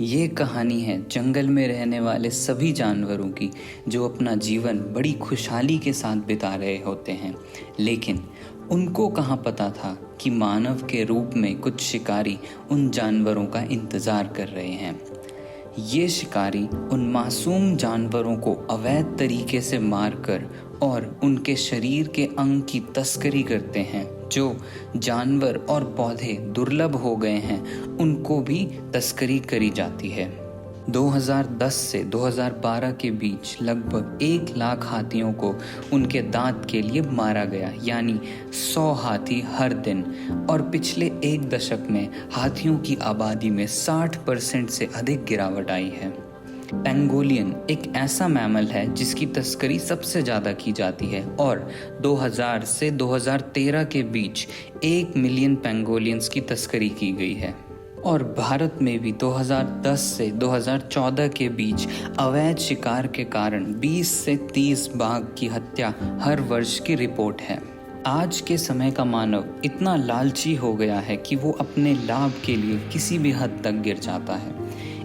ये कहानी है जंगल में रहने वाले सभी जानवरों की जो अपना जीवन बड़ी खुशहाली के साथ बिता रहे होते हैं, लेकिन उनको कहाँ पता था कि मानव के रूप में कुछ शिकारी उन जानवरों का इंतज़ार कर रहे हैं। ये शिकारी उन मासूम जानवरों को अवैध तरीके से मारकर और उनके शरीर के अंग की तस्करी करते हैं। जो जानवर और पौधे दुर्लभ हो गए हैं उनको भी तस्करी करी जाती है। 2010 से 2012 के बीच लगभग 1 लाख हाथियों को उनके दांत के लिए मारा गया, यानी 100 हाथी हर दिन। और पिछले 1 दशक में हाथियों की आबादी में 60% से अधिक गिरावट आई है। पेंगोलियन एक ऐसा मैमल है जिसकी तस्करी सबसे ज़्यादा की जाती है और 2000 से 2013 के बीच 1 मिलियन पेंगोलियंस की तस्करी की गई है। और भारत में भी 2010 से 2014 के बीच अवैध शिकार के कारण 20 से 30 बाघ की हत्या हर वर्ष की रिपोर्ट है। आज के समय का मानव इतना लालची हो गया है कि वो अपने लाभ के लिए किसी भी हद तक गिर जाता है।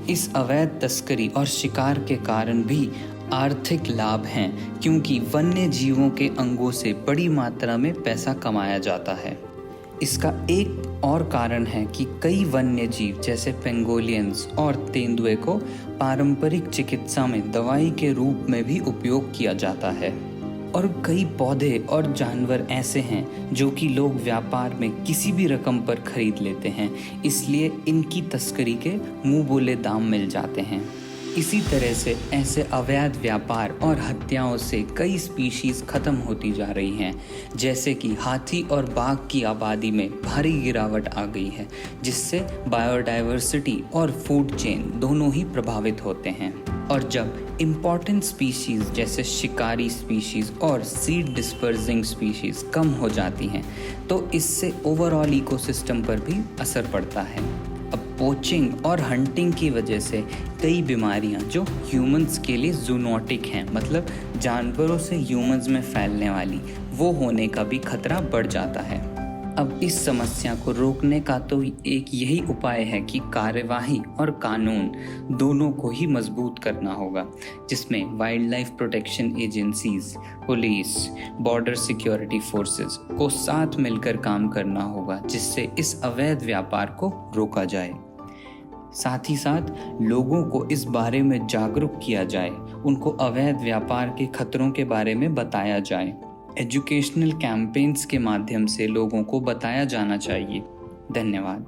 इस अवैध तस्करी और शिकार के कारण भी आर्थिक लाभ हैं, क्योंकि वन्य जीवों के अंगों से बड़ी मात्रा में पैसा कमाया जाता है। इसका एक और कारण है कि कई वन्य जीव जैसे पेंगोलियंस और तेंदुए को पारंपरिक चिकित्सा में दवाई के रूप में भी उपयोग किया जाता है। और कई पौधे और जानवर ऐसे हैं जो कि लोग व्यापार में किसी भी रकम पर खरीद लेते हैं, इसलिए इनकी तस्करी के मुंह बोले दाम मिल जाते हैं। इसी तरह से ऐसे अवैध व्यापार और हत्याओं से कई स्पीशीज़ खत्म होती जा रही हैं, जैसे कि हाथी और बाघ की आबादी में भारी गिरावट आ गई है, जिससे बायोडाइवर्सिटी और फूड चेन दोनों ही प्रभावित होते हैं। और जब इम्पॉर्टेंट स्पीशीज़ जैसे शिकारी स्पीशीज़ और सीड डिस्पर्सिंग स्पीशीज़ कम हो जाती हैं तो इससे ओवरऑल इकोसिस्टम पर भी असर पड़ता है। अब पोचिंग और हंटिंग की वजह से कई बीमारियां जो ह्यूमंस के लिए जूनोटिक हैं, मतलब जानवरों से ह्यूमंस में फैलने वाली, वो होने का भी खतरा बढ़ जाता है। अब इस समस्या को रोकने का तो एक यही उपाय है कि कार्यवाही और कानून दोनों को ही मजबूत करना होगा, जिसमें wild life protection agencies, police, border security forces को साथ मिलकर काम करना होगा, जिससे इस अवैध व्यापार को रोका जाए। साथ ही साथ लोगों को इस बारे में जागरूक किया जाए, उनको अवैध व्यापार के खतरों के बारे में बताया जाए। एजुकेशनल कैंपेन्स के माध्यम से लोगों को बताया जाना चाहिए। धन्यवाद।